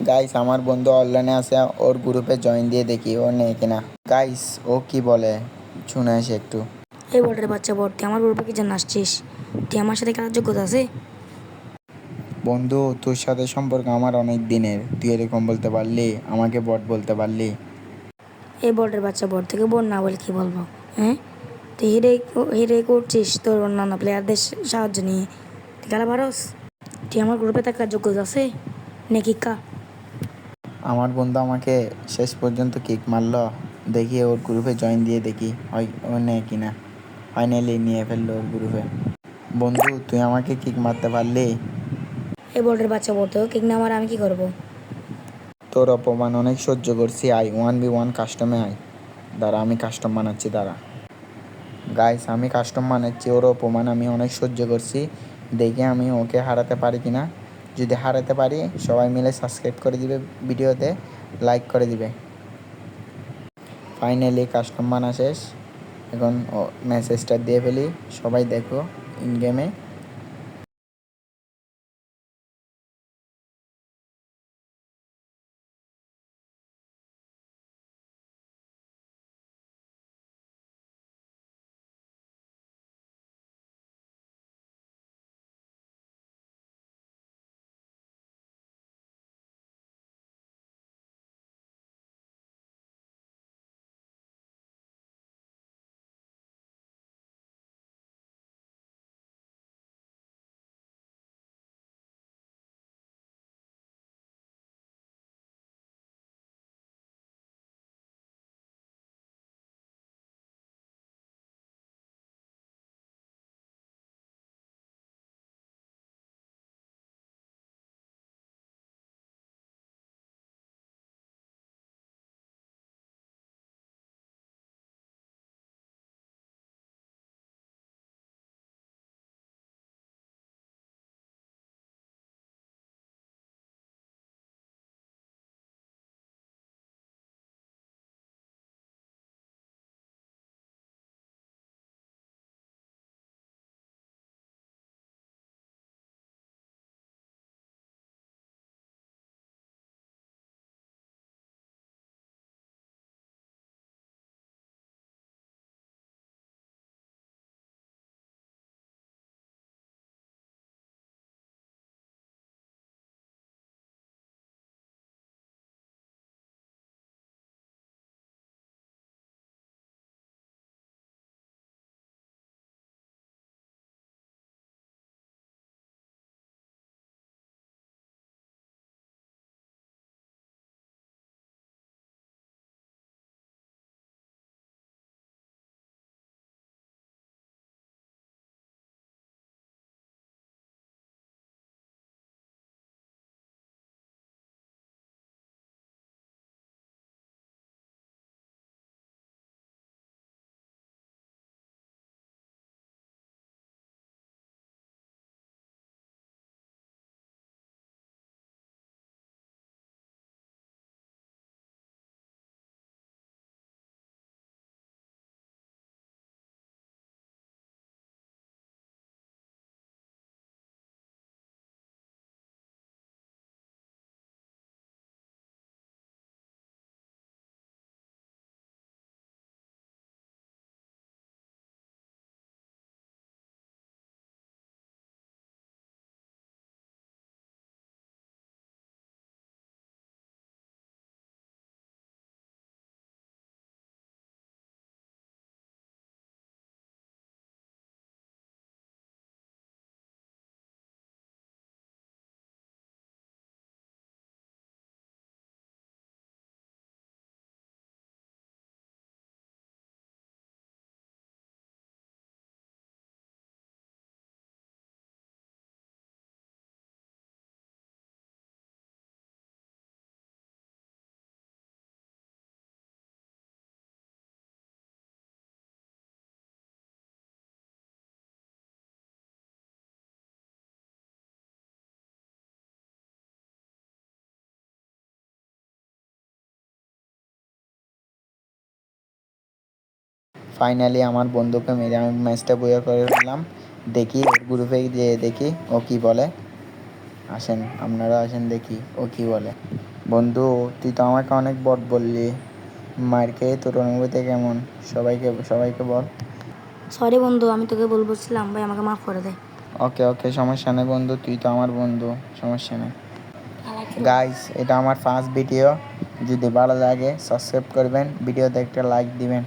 Guys আমার বন্ধু অনলাইনে আছে, ওর গ্রুপে জয়েন দিয়ে দেখি ও নেই কিনা। গাইস ও কি বলে শুনে আসি একটু। এই বটের বাচ্চা বট, তুই আমার গ্রুপে কি জন্য আসছিস? তুই আমার সাথে খেলার যোগ্যতা আছে? বন্ধু তোর সাথে সম্পর্ক আমার অনেক দিনের, তুই এরকম বলতে পারলি, আমাকে বট বলতে পারলি। এই বটের বাচ্চা বট থেকে বট না বলে কি বলবো? হ্যাঁ, তুই হিরে হিরে করছিস তোর অন্যান্য প্লেয়ারদের সাহায্য নিয়ে, তুই খেলা পারস? তুই আমার গ্রুপে থাকার যোগ্যতা আছে নাকি কা? আমার বন্ধু আমাকে শেষ পর্যন্ত কিক মারলো, দেখি ওর গ্রুপে জয়েন দিয়ে দেখি হয় ও নেই কিনা। ফাইনালি নিয়ে ফেললো ওর গ্রুপে। বন্ধু তুই আমাকে কিক মারতে পারলি? এই বটের বাচ্চা বট, কিক না আমার আমি কি করবো? তোর অপমান অনেক সহ্য করছি, আই 1v1 কাস্টমে আই। দাঁড়া আমি কাস্টম বানাচ্ছি, দাঁড়া। গাইস আমি কাস্টম বানাচ্ছি, ওর অপমান আমি অনেক সহ্য করছি, দেখে আমি ওকে হারাতে পারি কিনা। যদি হারাতে পারি সবাই মিলে সাবস্ক্রাইব করে দিবে, ভিডিওতে লাইক করে দিবে। ফাইনালি কাস্টম বানা শেষ, এখন মেসেজটা দিয়ে ফেলি, সবাই দেখো ইন গেমে। ফাইনালি আমার বন্ধুকে মেরে আমি ম্যাচটা বইয়া করে ফেললাম। দেখি ওর গ্রুপে যে দেখি ও কি বলে। আসেন আপনারা আসেন দেখি ও কি বলে। বন্ধু তুই তো আমাকে অনেক বট বললি, মার খেয়ে তোর অনুভূতি কেমন সবাইকে বল। সরি বন্ধু, আমি তোকে বলছিলাম ভাই, আমাকে মাফ করে দে। ওকে ওকে, সমস্যা নেই বন্ধু, তুই তো আমার বন্ধু, সমস্যা নেই। গাইস এটা আমার ফার্স্ট ভিডিও, যদি ভালো লাগে সাবস্ক্রাইব করবেন, ভিডিওতে একটা লাইক দিবেন।